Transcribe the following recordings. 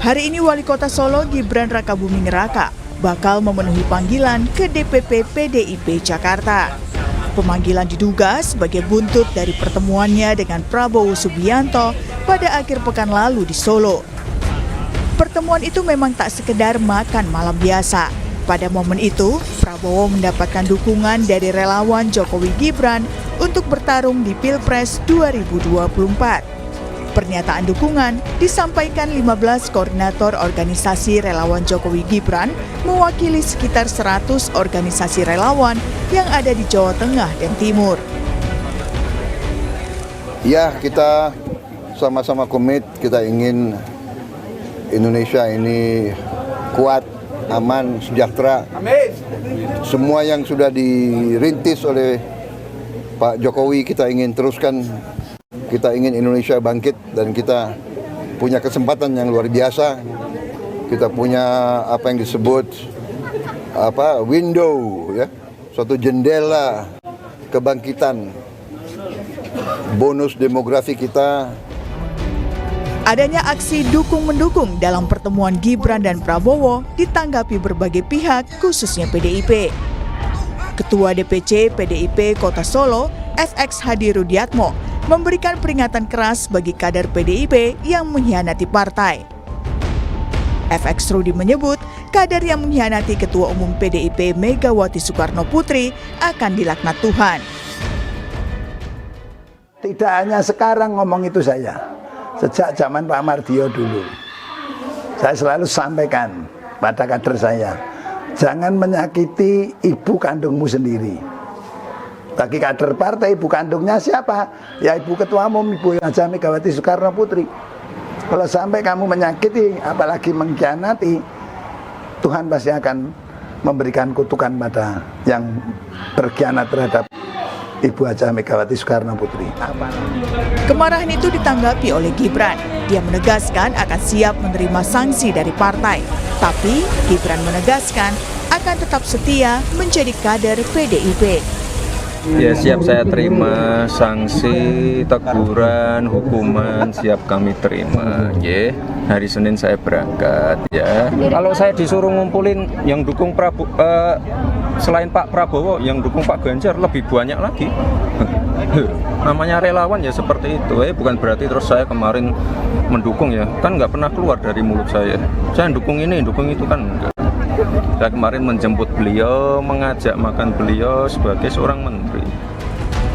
Hari ini Wali Kota Solo Gibran Rakabuming Raka bakal memenuhi panggilan ke DPP PDIP Jakarta. Pemanggilan diduga sebagai buntut dari pertemuannya dengan Prabowo Subianto pada akhir pekan lalu di Solo. Pertemuan itu memang tak sekedar makan malam biasa. Pada momen itu, Prabowo mendapatkan dukungan dari relawan Jokowi Gibran untuk bertarung di Pilpres 2024. Pernyataan dukungan disampaikan 15 koordinator organisasi relawan Jokowi Gibran mewakili sekitar 100 organisasi relawan yang ada di Jawa Tengah dan Timur. Ya, kita sama-sama komit, kita ingin Indonesia ini kuat, aman, sejahtera. Semua yang sudah dirintis oleh Pak Jokowi kita ingin teruskan. Kita ingin Indonesia bangkit dan kita punya kesempatan yang luar biasa. Kita punya apa yang disebut window, ya, suatu jendela kebangkitan. Bonus demografi kita. Adanya aksi dukung-mendukung dalam pertemuan Gibran dan Prabowo ditanggapi berbagai pihak, khususnya PDIP. Ketua DPC PDIP Kota Solo, FX Hadi Rudiatmo, memberikan peringatan keras bagi kader PDIP yang mengkhianati partai. FX Rudi menyebut kader yang mengkhianati Ketua Umum PDIP Megawati Soekarno Putri akan dilaknat Tuhan. Tidak hanya sekarang ngomong itu saya, sejak zaman Pak Mardiono dulu. Saya selalu sampaikan pada kader saya, jangan menyakiti ibu kandungmu sendiri. Bagi kader partai, ibu kandungnya siapa? Ya Ibu Ketua Umum, Ibu Haja Megawati Soekarno Putri. Kalau sampai kamu menyakiti, apalagi mengkhianati, Tuhan pasti akan memberikan kutukan pada yang berkhianat terhadap Ibu Haja Megawati Soekarno Putri. Kemarahan itu ditanggapi oleh Gibran. Dia menegaskan akan siap menerima sanksi dari partai. Tapi Gibran menegaskan akan tetap setia menjadi kader PDIP. Ya, siap saya terima sanksi, teguran, hukuman, siap kami terima. Ya, hari Senin saya berangkat ya. Kalau saya disuruh ngumpulin yang dukung selain Pak Prabowo, yang dukung Pak Ganjar lebih banyak lagi. Namanya relawan ya seperti itu. Bukan berarti terus saya kemarin mendukung ya. Kan nggak pernah keluar dari mulut saya. Saya dukung ini, dukung itu kan enggak. Saya kemarin menjemput beliau, mengajak makan beliau sebagai seorang menteri.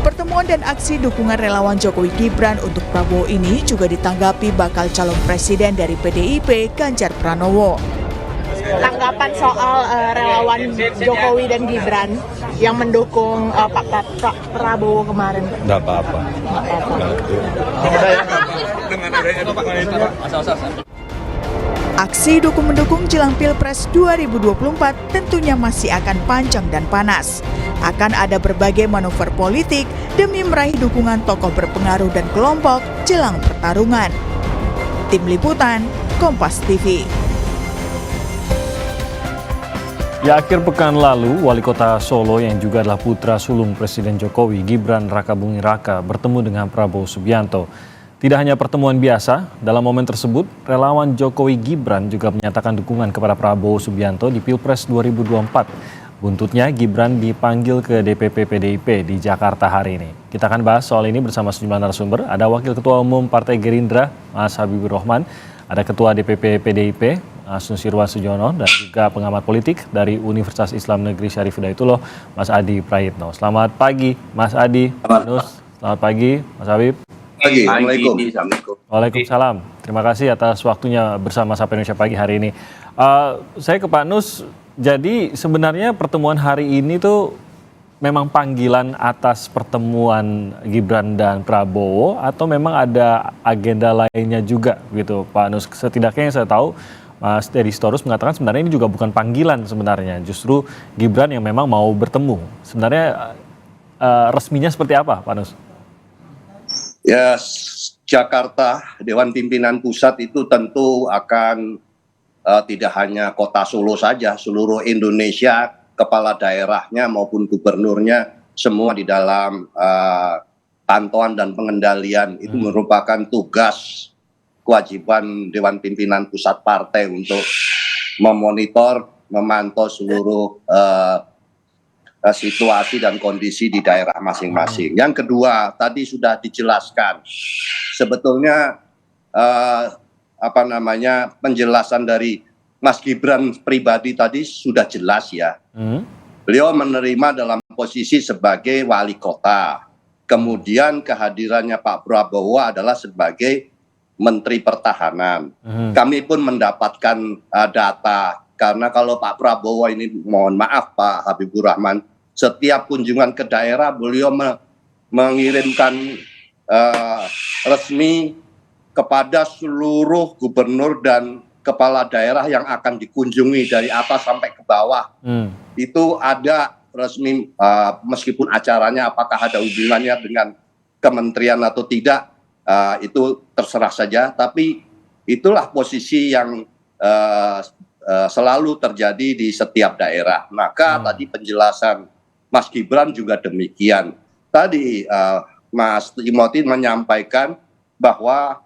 Pertemuan dan aksi dukungan relawan Jokowi Gibran untuk Prabowo ini juga ditanggapi bakal calon presiden dari PDIP, Ganjar Pranowo. Tanggapan soal relawan Jokowi dan Gibran yang mendukung Pak Prabowo kemarin? Nggak apa-apa. Aksi dukung-mendukung jelang Pilpres 2024 tentunya masih akan panjang dan panas. Akan ada berbagai manuver politik demi meraih dukungan tokoh berpengaruh dan kelompok jelang pertarungan. Tim Liputan, Kompas TV. Ya, akhir pekan lalu, Wali Kota Solo yang juga adalah putra sulung Presiden Jokowi, Gibran Rakabuming Raka, bertemu dengan Prabowo Subianto. Tidak hanya pertemuan biasa, dalam momen tersebut, relawan Jokowi Gibran juga menyatakan dukungan kepada Prabowo Subianto di Pilpres 2024. Buntutnya, Gibran dipanggil ke DPP PDIP di Jakarta hari ini. Kita akan bahas soal ini bersama sejumlah narasumber. Ada Wakil Ketua Umum Partai Gerindra, Mas Habibur Rahman. Ada Ketua DPP PDIP, Mas Nusirwan Sujono, dan juga pengamat politik dari Universitas Islam Negeri Syarif Hidayatullah, Mas Adi Prayitno. Selamat pagi, Mas Adi. Nus. Selamat pagi, Mas Habib. Assalamualaikum. Waalaikumsalam. Terima kasih atas waktunya bersama Sapa Indonesia Pagi hari ini. Saya ke Pak Nus. Jadi sebenarnya pertemuan hari ini tuh memang panggilan atas pertemuan Gibran dan Prabowo atau memang ada agenda lainnya juga gitu, Pak Nus? Setidaknya yang saya tahu, Mas Deddy Sitorus mengatakan sebenarnya ini juga bukan panggilan sebenarnya, justru Gibran yang memang mau bertemu. Sebenarnya resminya seperti apa, Pak Nus? Ya, Jakarta, Dewan Pimpinan Pusat itu tentu akan tidak hanya kota Solo saja, seluruh Indonesia, kepala daerahnya maupun gubernurnya, semua di dalam pantauan dan pengendalian. Itu merupakan tugas kewajiban Dewan Pimpinan Pusat Partai untuk memonitor, memantau seluruh situasi dan kondisi di daerah masing-masing. Yang kedua, tadi sudah dijelaskan, sebetulnya penjelasan dari Mas Gibran pribadi tadi sudah jelas ya. Beliau menerima dalam posisi sebagai wali kota. Kemudian kehadirannya Pak Prabowo adalah sebagai Menteri Pertahanan. Kami pun mendapatkan data, karena kalau Pak Prabowo ini, mohon maaf Pak Habibur Rahman, setiap kunjungan ke daerah beliau mengirimkan resmi kepada seluruh gubernur dan kepala daerah yang akan dikunjungi dari atas sampai ke bawah. Itu ada resmi, meskipun acaranya apakah ada hubungannya dengan kementerian atau tidak, itu terserah saja. Tapi itulah posisi yang selalu terjadi di setiap daerah. Maka tadi penjelasan Mas Gibran juga demikian. Tadi Mas Timothy menyampaikan bahwa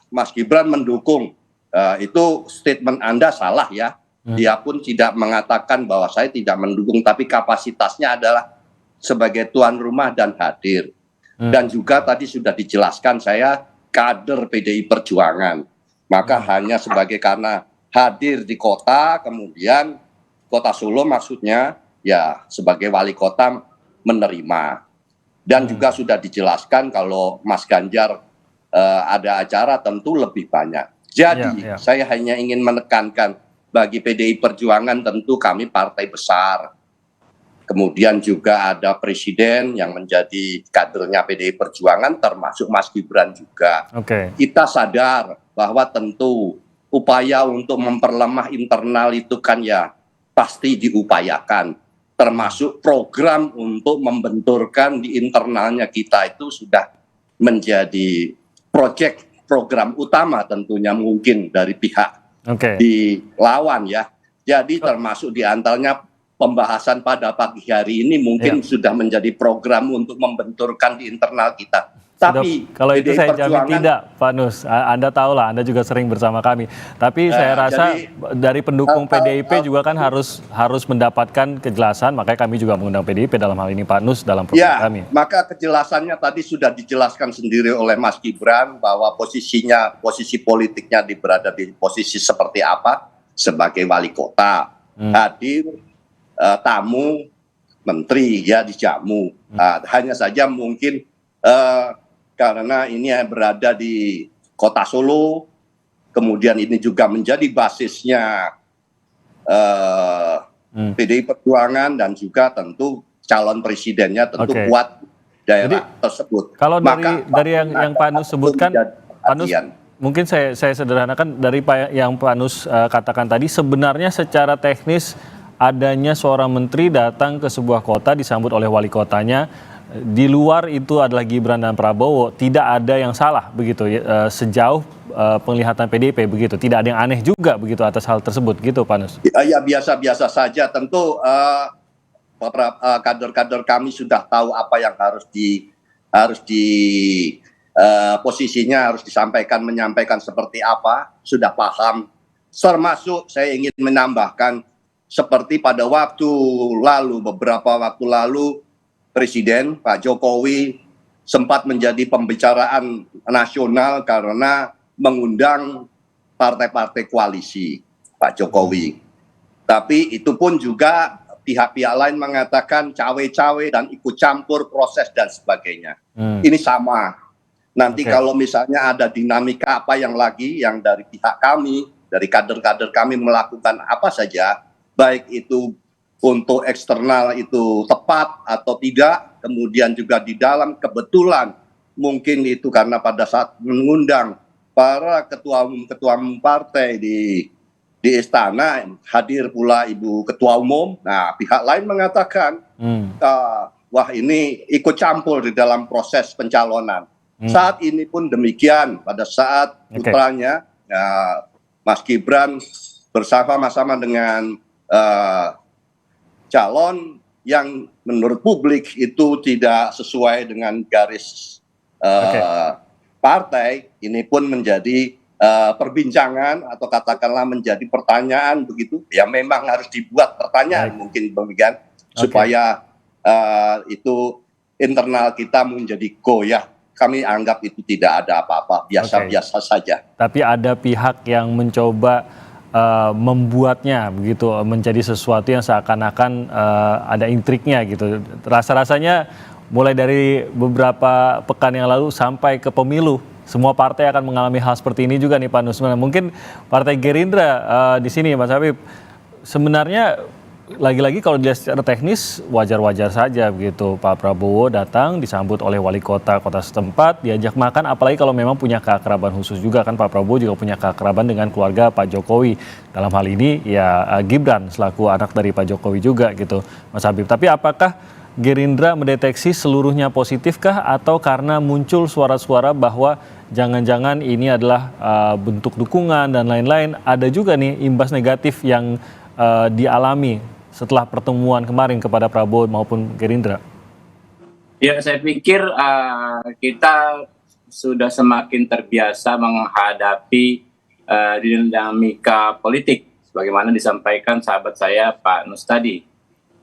Mas Gibran mendukung, itu statement Anda salah ya. Dia pun tidak mengatakan bahwa saya tidak mendukung, tapi kapasitasnya adalah sebagai tuan rumah dan hadir. Dan juga tadi sudah dijelaskan, saya kader PDI Perjuangan. Maka hanya karena hadir di kota, kemudian kota Solo maksudnya, ya sebagai wali kota menerima. Dan juga sudah dijelaskan kalau Mas Ganjar ada acara tentu lebih banyak. Jadi saya hanya ingin menekankan, bagi PDI Perjuangan tentu kami partai besar. Kemudian juga ada presiden yang menjadi kadernya PDI Perjuangan, termasuk Mas Gibran juga. Kita sadar bahwa tentu upaya untuk memperlemah internal itu kan ya pasti diupayakan. Termasuk program untuk membenturkan di internalnya kita itu sudah menjadi program utama tentunya mungkin dari pihak di lawan ya. Jadi termasuk diantaranya pembahasan pada pagi hari ini mungkin sudah menjadi program untuk membenturkan di internal kita. Tapi kalau itu saya jamin tidak, Pak Nus. Anda tahu lah, Anda juga sering bersama kami. Tapi saya rasa dari pendukung PDIP juga kan harus mendapatkan kejelasan. Makanya kami juga mengundang PDIP dalam hal ini Pak Nus dalam program kami. Maka kejelasannya tadi sudah dijelaskan sendiri oleh Mas Gibran bahwa posisi politiknya berada di posisi seperti apa sebagai wali kota, hadir tamu menteri ya dijamu. Hanya saja mungkin karena ini berada di kota Solo, kemudian ini juga menjadi basisnya PDI Perjuangan dan juga tentu calon presidennya tentu kuat daerah tersebut. Kalau dari yang Pak Nus sebutkan, Pak Nus, mungkin saya sederhanakan dari yang Pak Nus katakan tadi, sebenarnya secara teknis adanya seorang menteri datang ke sebuah kota disambut oleh wali kotanya, di luar itu adalah Gibran dan Prabowo, tidak ada yang salah begitu sejauh penglihatan PDIP begitu, tidak ada yang aneh juga begitu atas hal tersebut gitu Pak Nus. Ya biasa-biasa saja, tentu kader-kader kami sudah tahu apa yang posisinya harus menyampaikan seperti apa, sudah paham. Termasuk saya ingin menambahkan, seperti pada beberapa waktu lalu Presiden Pak Jokowi sempat menjadi pembicaraan nasional karena mengundang partai-partai koalisi Pak Jokowi. Tapi itu pun juga pihak-pihak lain mengatakan cawe-cawe dan ikut campur proses dan sebagainya. Ini sama. Nanti kalau misalnya ada dinamika apa yang dari pihak kami, dari kader-kader kami melakukan apa saja, baik itu untuk eksternal itu tepat atau tidak, kemudian juga di dalam kebetulan mungkin itu karena pada saat mengundang para ketua umum partai di istana hadir pula Ibu Ketua Umum. Nah, pihak lain mengatakan wah ini ikut campur di dalam proses pencalonan. Saat ini pun demikian, pada saat putranya Mas Gibran bersama-sama dengan calon yang menurut publik itu tidak sesuai dengan garis partai ini pun menjadi perbincangan atau katakanlah menjadi pertanyaan begitu, ya memang harus dibuat pertanyaan mungkin demikian supaya itu internal kita menjadi goyah. Kami anggap itu tidak ada apa-apa, biasa-biasa saja. Tapi ada pihak yang mencoba membuatnya begitu menjadi sesuatu yang seakan-akan ada intriknya gitu. Rasa-rasanya mulai dari beberapa pekan yang lalu sampai ke pemilu, semua partai akan mengalami hal seperti ini juga nih Pak Nusman. Mungkin Partai Gerindra di sini Mas Habib, sebenarnya lagi-lagi kalau dilihat secara teknis wajar-wajar saja begitu. Pak Prabowo datang disambut oleh wali kota setempat, diajak makan, apalagi kalau memang punya keakraban khusus juga kan. Pak Prabowo juga punya keakraban dengan keluarga Pak Jokowi. Dalam hal ini ya Gibran selaku anak dari Pak Jokowi juga gitu Mas Habib. Tapi apakah Gerindra mendeteksi seluruhnya positifkah atau karena muncul suara-suara bahwa jangan-jangan ini adalah bentuk dukungan dan lain-lain, ada juga nih imbas negatif yang dialami setelah pertemuan kemarin kepada Prabowo maupun Gerindra? Ya, saya pikir kita sudah semakin terbiasa menghadapi dinamika politik, sebagaimana disampaikan sahabat saya Pak Nus tadi.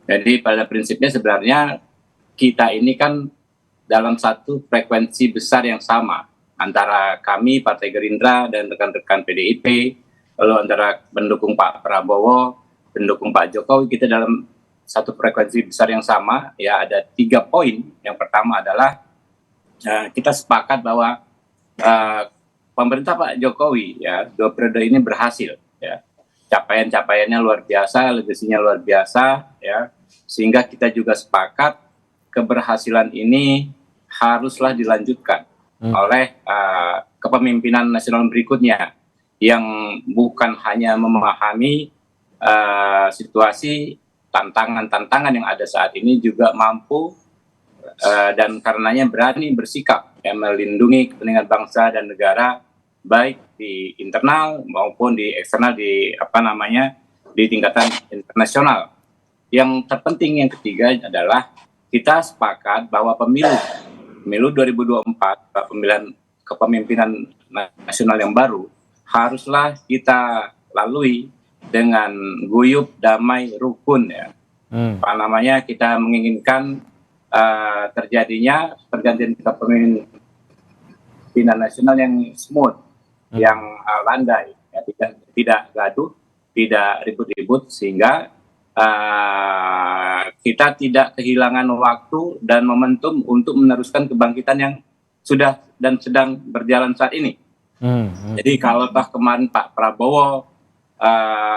Jadi pada prinsipnya sebenarnya kita ini kan dalam satu frekuensi besar yang sama antara kami Partai Gerindra dan rekan-rekan PDIP, lalu antara pendukung Pak Prabowo, pendukung Pak Jokowi, kita dalam satu frekuensi besar yang sama. Ya, ada 3 poin. Yang pertama adalah kita sepakat bahwa pemerintah Pak Jokowi ya 2 periode ini berhasil ya. Capaian-capaiannya luar biasa, legasinya luar biasa ya. Sehingga kita juga sepakat keberhasilan ini haruslah dilanjutkan oleh kepemimpinan nasional berikutnya yang bukan hanya memahami situasi tantangan-tantangan yang ada saat ini, juga mampu dan karenanya berani bersikap ya, melindungi kepentingan bangsa dan negara baik di internal maupun di eksternal, di di tingkatan internasional. Yang terpenting yang ketiga adalah kita sepakat bahwa pemilu 2024, pemilihan kepemimpinan nasional yang baru haruslah kita lalui dengan guyup, damai, rukun ya. Kita menginginkan terjadinya pergantian kepemimpinan nasional yang smooth, yang landai, ya, tidak gaduh, tidak ribut-ribut, sehingga kita tidak kehilangan waktu dan momentum untuk meneruskan kebangkitan yang sudah dan sedang berjalan saat ini. Jadi kalau kemarin Pak Prabowo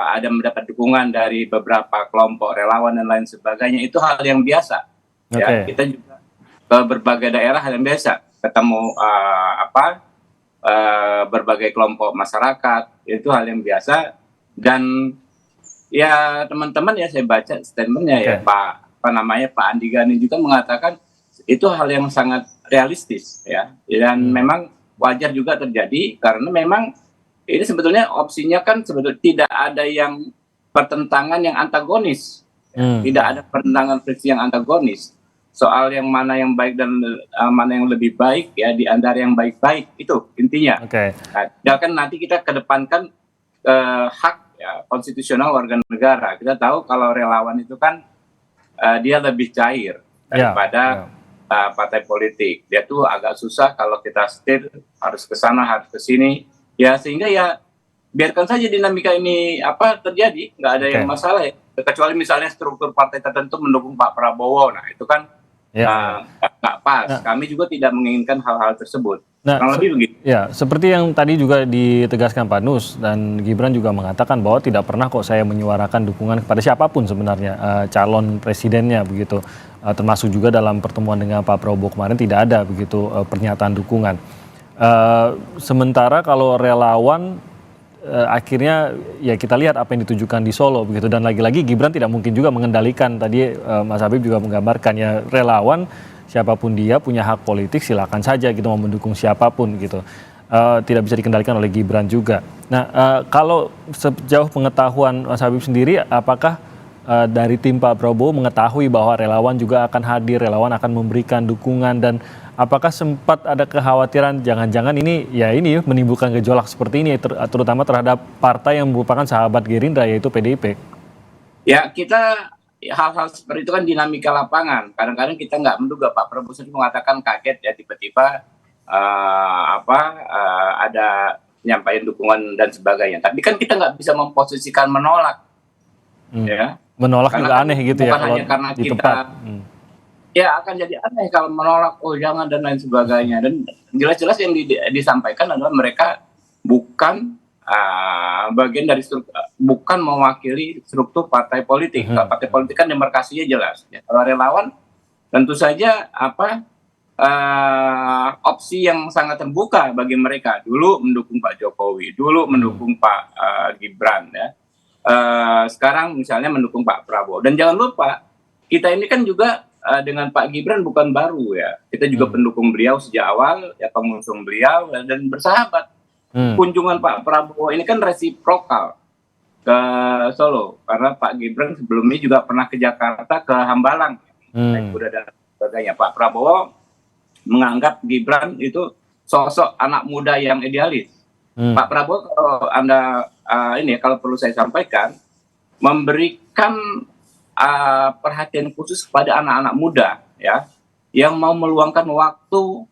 ada mendapat dukungan dari beberapa kelompok relawan dan lain sebagainya, itu hal yang biasa. Ya, kita juga ke berbagai daerah hal yang biasa, ketemu berbagai kelompok masyarakat, itu hal yang biasa. Dan ya teman-teman ya, saya baca statementnya ya Pak Andi Gani juga mengatakan itu hal yang sangat realistis ya, dan memang wajar juga terjadi karena memang ini sebetulnya opsinya kan sebetulnya tidak ada yang pertentangan yang antagonis, tidak ada pertentangan friksi yang antagonis soal yang mana yang baik dan mana yang lebih baik ya, di antara yang baik-baik itu intinya. Nah, kan nanti kita kedepankan hak ya, konstitusional warga negara. Kita tahu kalau relawan itu kan dia lebih cair daripada partai politik. Dia tuh agak susah kalau kita setir, harus ke sana, harus ke sini. Ya sehingga ya biarkan saja dinamika ini terjadi, nggak ada yang masalah ya. Kecuali misalnya struktur partai tertentu mendukung Pak Prabowo, nah itu kan nggak pas. Kami juga tidak menginginkan hal-hal tersebut. Nah, lebih begitu. Ya, seperti yang tadi juga ditegaskan Pak Nus dan Gibran juga mengatakan bahwa tidak pernah kok saya menyuarakan dukungan kepada siapapun sebenarnya calon presidennya begitu. Termasuk juga dalam pertemuan dengan Pak Prabowo kemarin tidak ada begitu pernyataan dukungan. Sementara kalau relawan akhirnya ya kita lihat apa yang ditujukan di Solo begitu, dan lagi-lagi Gibran tidak mungkin juga mengendalikan. Tadi Mas Habib juga menggambarkan ya, relawan siapapun dia punya hak politik, silakan saja gitu mau mendukung siapapun gitu, tidak bisa dikendalikan oleh Gibran juga. Nah kalau sejauh pengetahuan Mas Habib sendiri, apakah dari tim Pak Prabowo mengetahui bahwa relawan juga akan hadir, relawan akan memberikan dukungan, dan apakah sempat ada kekhawatiran jangan-jangan ini menimbulkan gejolak seperti ini terutama terhadap partai yang merupakan sahabat Gerindra yaitu PDIP? Ya, kita hal-hal seperti itu kan dinamika lapangan. Kadang-kadang kita nggak menduga. Pak Prabowo sendiri mengatakan kaget ya tiba-tiba ada nyampaikan dukungan dan sebagainya. Tapi kan kita nggak bisa memposisikan menolak, ya. Menolak Karena juga aneh gitu ya bukan kalau hanya karena di kita, tempat. ya akan jadi aneh kalau menolak, oh jangan dan lain sebagainya. Dan jelas-jelas yang disampaikan adalah mereka bukan bagian dari bukan mewakili struktur partai politik. Kalau partai politik kan demarkasinya jelas. Ya, kalau relawan tentu saja opsi yang sangat terbuka bagi mereka. Dulu mendukung Pak Jokowi, dulu mendukung Pak Gibran, ya. Sekarang misalnya mendukung Pak Prabowo. Dan jangan lupa kita ini kan juga dengan Pak Gibran bukan baru ya. Kita juga pendukung beliau sejak awal, ya pengusung beliau dan bersahabat. Kunjungan Pak Prabowo ini kan resiprokal ke Solo karena Pak Gibran sebelumnya juga pernah ke Jakarta, ke Hambalang, naik kuda dan sebagainya. Pak Prabowo menganggap Gibran itu sosok anak muda yang idealis. Pak Prabowo kalau kalau perlu saya sampaikan, memberikan perhatian khusus kepada anak-anak muda ya yang mau meluangkan waktu,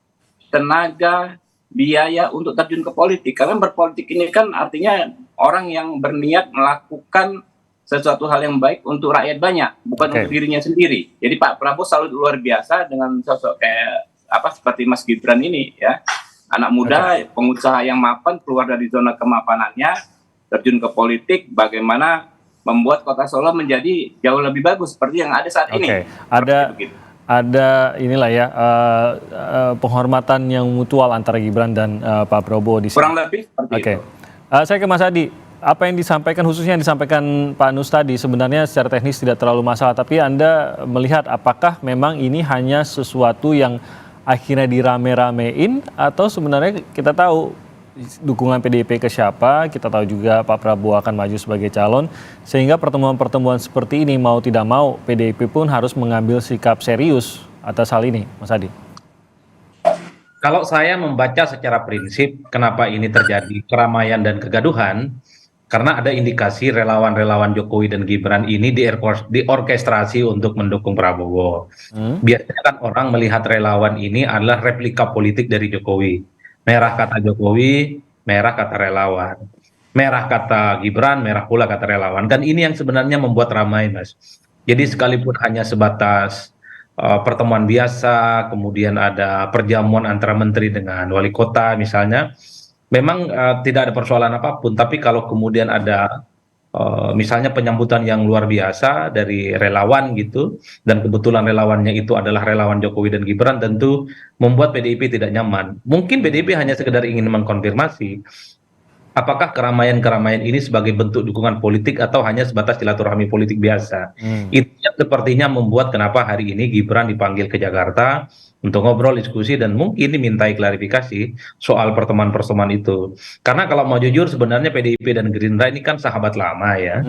tenaga, biaya untuk terjun ke politik. Karena berpolitik ini kan artinya orang yang berniat melakukan sesuatu hal yang baik untuk rakyat banyak, bukan untuk dirinya sendiri. Jadi Pak Prabowo selalu luar biasa dengan sosok kayak seperti Mas Gibran ini ya. Anak muda, pengusaha yang mapan, keluar dari zona kemapanannya, terjun ke politik, bagaimana membuat Kota Solo menjadi jauh lebih bagus seperti yang ada saat ini. Ada inilah ya penghormatan yang mutual antara Gibran dan Pak Prabowo di sini. Kurang lebih seperti itu. Saya ke Mas Adi. Apa yang disampaikan, khususnya yang disampaikan Pak Nus tadi, sebenarnya secara teknis tidak terlalu masalah, tapi Anda melihat apakah memang ini hanya sesuatu yang akhirnya dirame-ramein, atau sebenarnya kita tahu dukungan PDIP ke siapa, kita tahu juga Pak Prabowo akan maju sebagai calon, sehingga pertemuan-pertemuan seperti ini mau tidak mau PDIP pun harus mengambil sikap serius atas hal ini, Mas Adi. Kalau saya membaca secara prinsip kenapa ini terjadi keramaian dan kegaduhan, karena ada indikasi relawan-relawan Jokowi dan Gibran ini diorkestrasi untuk mendukung Prabowo. Biasanya kan orang melihat relawan ini adalah replika politik dari Jokowi. Merah kata Jokowi, merah kata relawan. Merah kata Gibran, merah pula kata relawan. Kan ini yang sebenarnya membuat ramai, Mas. Jadi sekalipun hanya sebatas pertemuan biasa, kemudian ada perjamuan antara menteri dengan wali kota misalnya, memang tidak ada persoalan apapun. Tapi kalau kemudian ada misalnya penyambutan yang luar biasa dari relawan gitu, dan kebetulan relawannya itu adalah relawan Jokowi dan Gibran, tentu membuat PDIP tidak nyaman. Mungkin PDIP hanya sekedar ingin mengkonfirmasi apakah keramaian-keramaian ini sebagai bentuk dukungan politik atau hanya sebatas silaturahmi politik biasa. Itu yang sepertinya membuat kenapa hari ini Gibran dipanggil ke Jakarta untuk ngobrol, diskusi, dan mungkin dimintai klarifikasi soal pertemuan-pertemuan itu. Karena kalau mau jujur sebenarnya PDIP dan Gerindra ini kan sahabat lama ya.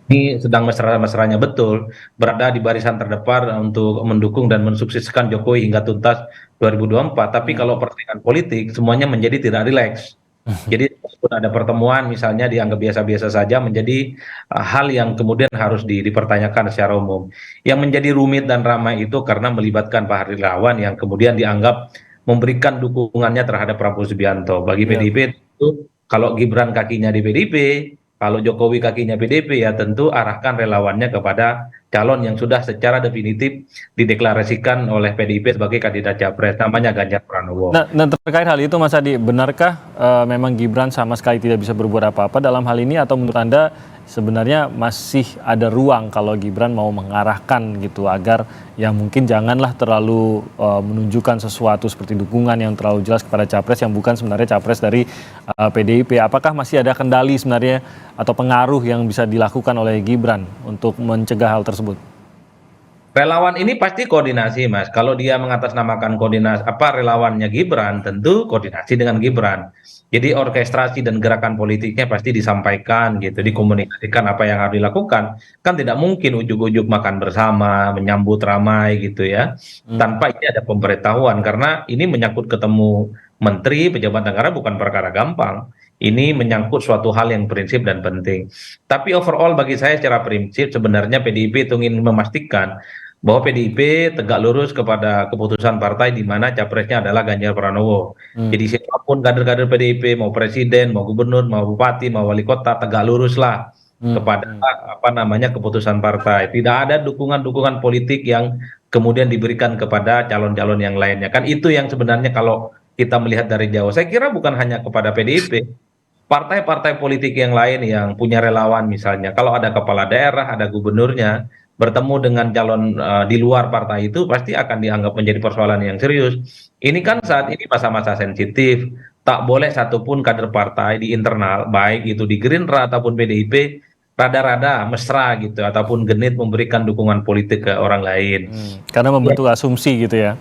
Ini sedang mesra-mesranya betul, berada di barisan terdepan untuk mendukung dan mensukseskan Jokowi hingga tuntas 2024. Tapi kalau persaingan politik semuanya menjadi tidak rileks. Jadi walaupun ada pertemuan misalnya dianggap biasa-biasa saja, menjadi hal yang kemudian harus dipertanyakan secara umum. Yang menjadi rumit dan ramai itu karena melibatkan Pak Harirawan yang kemudian dianggap memberikan dukungannya terhadap Prabowo Subianto. Bagi PDIP itu kalau Gibran kakinya di PDIP, kalau Jokowi kakinya PDIP, ya tentu arahkan relawannya kepada calon yang sudah secara definitif dideklarasikan oleh PDIP sebagai kandidat capres, namanya Ganjar Pranowo. Nah, terkait hal itu Mas Adi, benarkah memang Gibran sama sekali tidak bisa berbuat apa-apa dalam hal ini, atau menurut Anda sebenarnya masih ada ruang kalau Gibran mau mengarahkan gitu agar ya mungkin janganlah terlalu menunjukkan sesuatu seperti dukungan yang terlalu jelas kepada capres yang bukan sebenarnya capres dari PDIP. Apakah masih ada kendali sebenarnya atau pengaruh yang bisa dilakukan oleh Gibran untuk mencegah hal tersebut? Relawan ini pasti koordinasi, Mas. Kalau dia mengatasnamakan koordinasi relawannya Gibran, tentu koordinasi dengan Gibran. Jadi orkestrasi dan gerakan politiknya pasti disampaikan gitu, dikomunikasikan apa yang harus dilakukan. Kan tidak mungkin ujuk-ujuk makan bersama, menyambut ramai gitu ya, tanpa ini ada pemberitahuan karena ini menyangkut ketemu menteri, pejabat negara bukan perkara gampang. Ini menyangkut suatu hal yang prinsip dan penting. Tapi overall bagi saya secara prinsip sebenarnya PDIP itu ingin memastikan bahwa PDIP tegak lurus kepada keputusan partai di mana capresnya adalah Ganjar Pranowo. Jadi siapapun kader-kader PDIP, mau presiden, mau gubernur, mau bupati, mau wali kota, tegak luruslah kepada keputusan partai. Tidak ada dukungan-dukungan politik yang kemudian diberikan kepada calon-calon yang lainnya. Kan itu yang sebenarnya kalau kita melihat dari jauh. Saya kira bukan hanya kepada PDIP, partai-partai politik yang lain yang punya relawan misalnya, kalau ada kepala daerah, ada gubernurnya, bertemu dengan calon di luar partai itu pasti akan dianggap menjadi persoalan yang serius. Ini kan saat ini masa-masa sensitif, tak boleh satupun kader partai di internal, baik itu di Gerindra ataupun PDIP, rada-rada mesra gitu, ataupun genit memberikan dukungan politik ke orang lain. Karena membentuk asumsi gitu ya.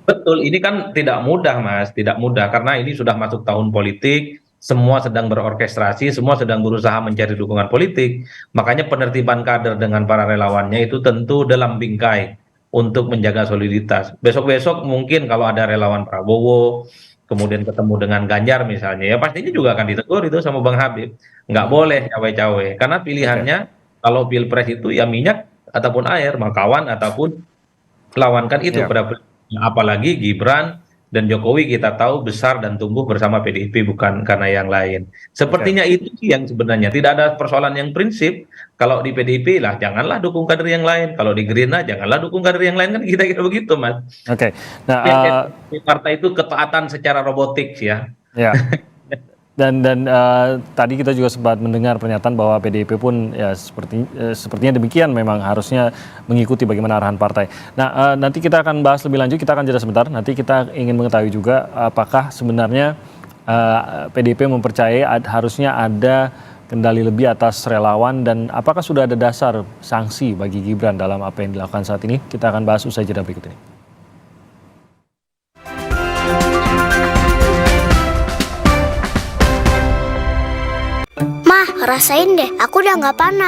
Betul, ini kan tidak mudah Mas, tidak mudah karena ini sudah masuk tahun politik, semua sedang berorkestrasi, semua sedang berusaha mencari dukungan politik. Makanya penertiban kader dengan para relawannya itu tentu dalam bingkai untuk menjaga soliditas. Besok-besok mungkin kalau ada relawan Prabowo, kemudian ketemu dengan Ganjar misalnya, ya pastinya juga akan ditegur itu sama Bang Habib. Nggak boleh cawe-cawe, karena pilihannya kalau pilpres itu ya minyak ataupun air, makawan ataupun lawankan itu pada apalagi Gibran dan Jokowi kita tahu besar dan tumbuh bersama PDIP bukan karena yang lain. Sepertinya itu sih yang sebenarnya tidak ada persoalan yang prinsip. Kalau di PDIP lah janganlah dukung kader yang lain. Kalau di Gerindra janganlah dukung kader yang lain kan kita kira begitu Mas. Oke. Nah, partai itu ketaatan secara robotik ya. Ya. Dan tadi kita juga sempat mendengar pernyataan bahwa PDIP pun ya sepertinya demikian memang harusnya mengikuti bagaimana arahan partai. Nah, nanti kita akan bahas lebih lanjut, kita akan jeda sebentar. Nanti kita ingin mengetahui juga apakah sebenarnya PDIP mempercayai harusnya ada kendali lebih atas relawan dan apakah sudah ada dasar sanksi bagi Gibran dalam apa yang dilakukan saat ini. Kita akan bahas usai jeda berikut ini. Mah, rasain deh, aku udah nggak panas.